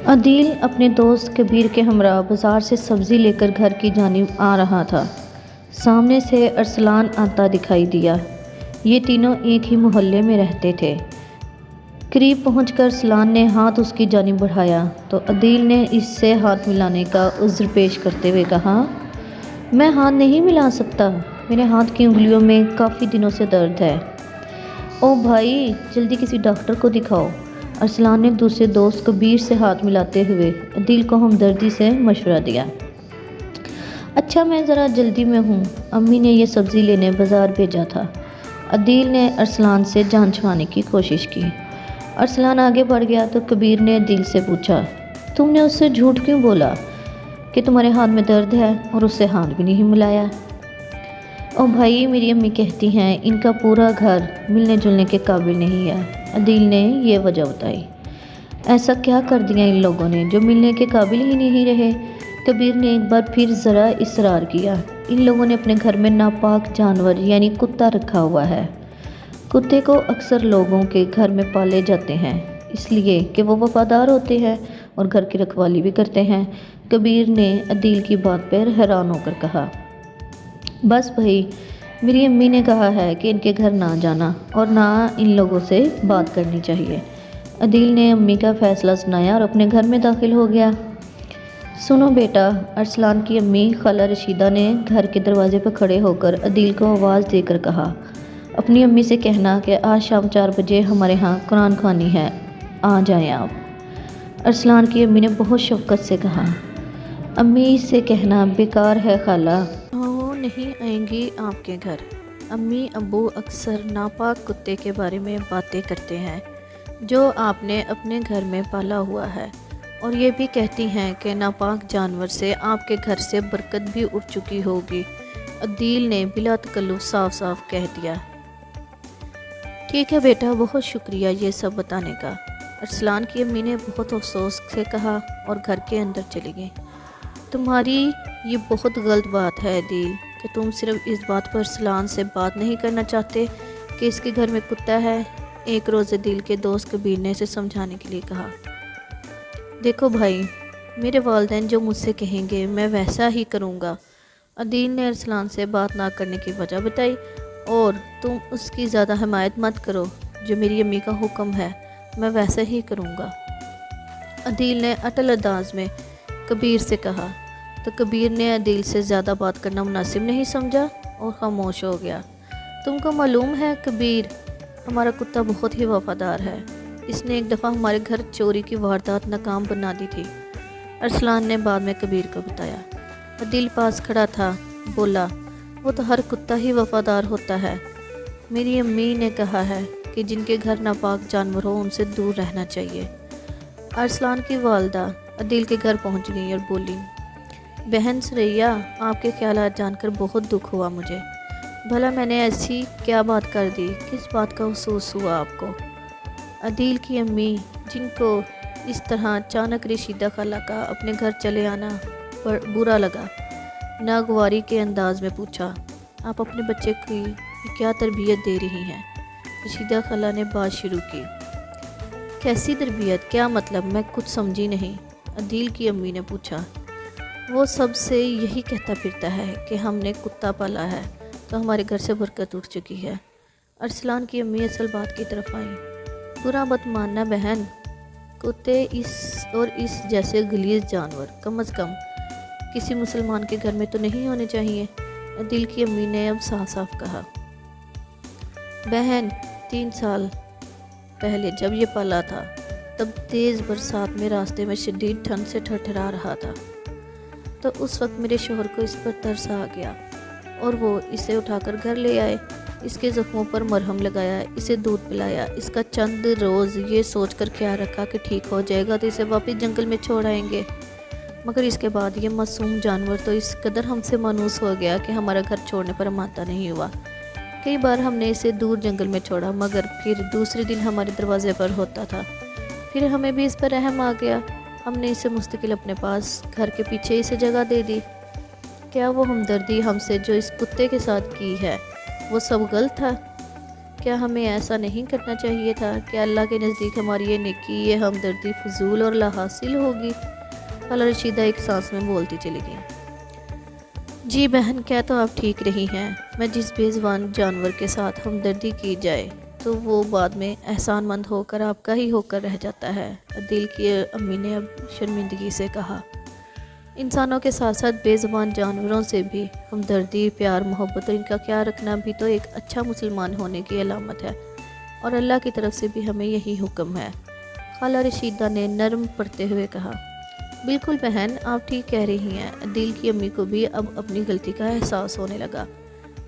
عدیل اپنے دوست کبیر کے ہمراہ بازار سے سبزی لے کر گھر کی جانب آ رہا تھا۔ سامنے سے ارسلان آتا دکھائی دیا۔ یہ تینوں ایک ہی محلے میں رہتے تھے۔ قریب پہنچ کر ارسلان نے ہاتھ اس کی جانب بڑھایا تو عدیل نے اس سے ہاتھ ملانے کا عذر پیش کرتے ہوئے کہا، میں ہاتھ نہیں ملا سکتا، میرے ہاتھ کی انگلیوں میں کافی دنوں سے درد ہے۔ او بھائی، جلدی کسی ڈاکٹر کو دکھاؤ، ارسلان نے دوسرے دوست کبیر سے ہاتھ ملاتے ہوئے عدیل کو ہمدردی سے مشورہ دیا۔ اچھا، میں ذرا جلدی میں ہوں، امی نے یہ سبزی لینے بازار بھیجا تھا۔ عدیل نے ارسلان سے جان چھڑانے کی کوشش کی۔ ارسلان آگے بڑھ گیا تو کبیر نے عدیل سے پوچھا، تم نے اس سے جھوٹ کیوں بولا کہ تمہارے ہاتھ میں درد ہے اور اس سے ہاتھ بھی نہیں ملایا؟ او بھائی، میری امی کہتی ہیں ان کا پورا گھر ملنے جلنے کے قابل نہیں ہے، عدیل نے یہ وجہ بتائی۔ ایسا کیا کر دیا ان لوگوں نے جو ملنے کے قابل ہی نہیں رہے؟ کبیر نے ایک بار پھر ذرا اصرار کیا۔ ان لوگوں نے اپنے گھر میں ناپاک جانور یعنی کتا رکھا ہوا ہے۔ کتے کو اکثر لوگوں کے گھر میں پالے جاتے ہیں اس لیے کہ وہ وفادار ہوتے ہیں اور گھر کی رکھوالی بھی کرتے ہیں۔ کبیر نے عدیل کی بات پر حیران ہو کر کہا، بس بھائی، میری امی نے کہا ہے کہ ان کے گھر نہ جانا اور نہ ان لوگوں سے بات کرنی چاہیے۔ عدیل نے امی کا فیصلہ سنایا اور اپنے گھر میں داخل ہو گیا۔ سنو بیٹا، ارسلان کی امی خالہ رشیدہ نے گھر کے دروازے پر کھڑے ہو کر عدیل کو آواز دے کر کہا، اپنی امی سے کہنا کہ آج شام 4 بجے ہمارے ہاں قرآن خوانی ہے، آ جائیں آپ۔ ارسلان کی امی نے بہت شفقت سے کہا، امی سے کہنا بیکار ہے خالہ، وہ نہیں آئیں گی آپ کے گھر۔ امی ابو اکثر ناپاک کتے کے بارے میں باتیں کرتے ہیں جو آپ نے اپنے گھر میں پالا ہوا ہے، اور یہ بھی کہتی ہیں کہ ناپاک جانور سے آپ کے گھر سے برکت بھی اٹھ چکی ہوگی۔ عدیل نے بلا تکلف صاف صاف کہہ دیا۔ ٹھیک ہے بیٹا، بہت شکریہ یہ سب بتانے کا، ارسلان کی امی نے بہت افسوس سے کہا اور گھر کے اندر چلی گئی۔ تمہاری یہ بہت غلط بات ہے عدیل کہ تم صرف اس بات پر ارسلان سے بات نہیں کرنا چاہتے کہ اس کے گھر میں کتا ہے، ایک روز عدیل کے دوست کبیر نے اسے سمجھانے کے لیے کہا۔ دیکھو بھائی، میرے والدین جو مجھ سے کہیں گے میں ویسا ہی کروں گا۔ عدیل نے ارسلان سے بات نہ کرنے کی وجہ بتائی، اور تم اس کی زیادہ حمایت مت کرو، جو میری امی کا حکم ہے میں ویسا ہی کروں گا، عدیل نے اٹل انداز میں کبیر سے کہا۔ تو کبیر نے عدیل سے زیادہ بات کرنا مناسب نہیں سمجھا اور خاموش ہو گیا۔ تم کو معلوم ہے کبیر، ہمارا کتا بہت ہی وفادار ہے، اس نے ایک دفعہ ہمارے گھر چوری کی واردات ناکام بنا دی تھی، ارسلان نے بعد میں کبیر کو بتایا۔ عدیل پاس کھڑا تھا، بولا، وہ تو ہر کتا ہی وفادار ہوتا ہے، میری امی نے کہا ہے کہ جن کے گھر ناپاک جانور ہو ان سے دور رہنا چاہیے۔ ارسلان کی والدہ عدیل کے گھر پہنچ گئی اور بولی، بہن ثریا، آپ کے خیالات جان کر بہت دکھ ہوا مجھے، بھلا میں نے ایسی کیا بات کر دی، کس بات کا افسوس ہوا آپ کو؟ عدیل کی امی، جن کو اس طرح اچانک رشیدہ خالہ کا اپنے گھر چلے آنا برا لگا، ناگواری کے انداز میں پوچھا، آپ اپنے بچے کی کیا تربیت دے رہی ہیں؟ رشیدہ خالہ نے بات شروع کی۔ کیسی تربیت؟ کیا مطلب؟ میں کچھ سمجھی نہیں، عدیل کی امی نے پوچھا۔ وہ سب سے یہی کہتا پھرتا ہے کہ ہم نے کتا پالا ہے تو ہمارے گھر سے برکت اٹھ چکی ہے۔ ارسلان کی امی اصل بات کی طرف آئیں۔ برا مت ماننا بہن، کتے اس جیسے غلیظ جانور کم از کم کسی مسلمان کے گھر میں تو نہیں ہونے چاہیے، عدیل کی امی نے اب صاف صاف کہا۔ بہن، 3 سال پہلے جب یہ پالا تھا تب تیز برسات میں راستے میں شدید ٹھنڈ سے تھرتھرا رہا تھا، تو اس وقت میرے شوہر کو اس پر ترس آ گیا اور وہ اسے اٹھا کر گھر لے آئے، اس کے زخموں پر مرہم لگایا، اسے دودھ پلایا، اس کا چند روز یہ سوچ کر خیال رکھا کہ ٹھیک ہو جائے گا تو اسے واپس جنگل میں چھوڑ آئیں گے، مگر اس کے بعد یہ معصوم جانور تو اس قدر ہم سے مانوس ہو گیا کہ ہمارا گھر چھوڑنے پر مانتا نہیں ہوا۔ کئی بار ہم نے اسے دور جنگل میں چھوڑا مگر پھر دوسرے دن ہمارے دروازے پر ہوتا تھا، پھر ہمیں بھی اس پر رحم آ گیا، ہم نے اسے مستقل اپنے پاس گھر کے پیچھے اسے جگہ دے دی۔ کیا وہ ہمدردی ہم سے جو اس کتے کے ساتھ کی ہے وہ سب غلط تھا؟ کیا ہمیں ایسا نہیں کرنا چاہیے تھا کہ اللہ کے نزدیک ہماری یہ نیکی، یہ ہمدردی فضول اور لا حاصل ہوگی؟ خالہ رشیدہ ایک سانس میں بولتی چلی گئی۔ جی بہن، کیا تو آپ ٹھیک رہی ہیں۔ میں جس بے زبان جانور کے ساتھ ہمدردی کی جائے تو وہ بعد میں احسان مند ہو کر آپ کا ہی ہو کر رہ جاتا ہے، عدیل کی امی نے اب شرمندگی سے کہا۔ انسانوں کے ساتھ ساتھ بے زبان جانوروں سے بھی ہمدردی، پیار، محبت اور ان کا خیال رکھنا بھی تو ایک اچھا مسلمان ہونے کی علامت ہے، اور اللہ کی طرف سے بھی ہمیں یہی حکم ہے، خالہ رشیدہ نے نرم پڑھتے ہوئے کہا۔ بالکل بہن، آپ ٹھیک کہہ رہی ہیں۔ عدیل کی امی کو بھی اب اپنی غلطی کا احساس ہونے لگا۔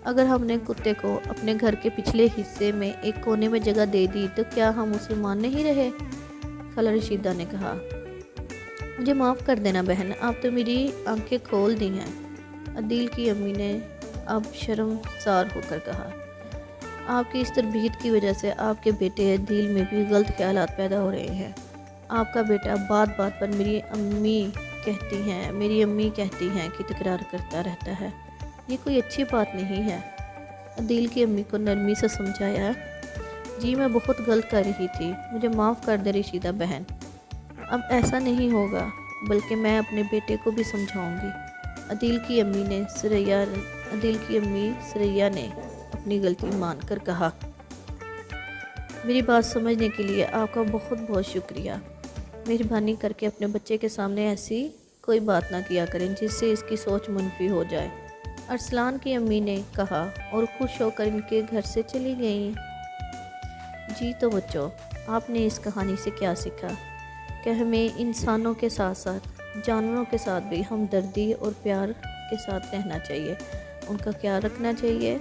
اگر ہم نے کتے کو اپنے گھر کے پچھلے حصے میں ایک کونے میں جگہ دے دی تو کیا ہم مسلمان نہیں رہے؟ خالہ رشیدہ نے کہا۔ مجھے معاف کر دینا بہن، آپ تو میری آنکھیں کھول دی ہیں، عدیل کی امی نے اب شرمسار ہو کر کہا۔ آپ کی اس تربیت کی وجہ سے آپ کے بیٹے عدیل میں بھی غلط خیالات پیدا ہو رہے ہیں۔ آپ کا بیٹا بات بات پر میری امی کہتی ہیں کہ تکرار کرتا رہتا ہے۔ یہ کوئی اچھی بات نہیں ہے۔ عدیل کی امی کو نرمی سے سمجھایا۔ جی میں بہت غلط کر رہی تھی، مجھے معاف کر دے رشیدہ بہن، اب ایسا نہیں ہوگا، بلکہ میں اپنے بیٹے کو بھی سمجھاؤں گی۔ عدیل کی امی ثریا نے اپنی غلطی مان کر کہا۔ میری بات سمجھنے کے لیے آپ کا بہت بہت شکریہ۔ مہربانی کر کے اپنے بچے کے سامنے ایسی کوئی بات نہ کیا کریں جس سے اس کی سوچ منفی ہو جائے، ارسلان کی امی نے کہا اور خوش ہو کر ان کے گھر سے چلی گئیں۔ جی تو بچوں، آپ نے اس کہانی سے کیا سیکھا کہ ہمیں انسانوں کے ساتھ ساتھ جانوروں کے ساتھ بھی ہمدردی اور پیار کے ساتھ رہنا چاہیے، ان کا خیال رکھنا چاہیے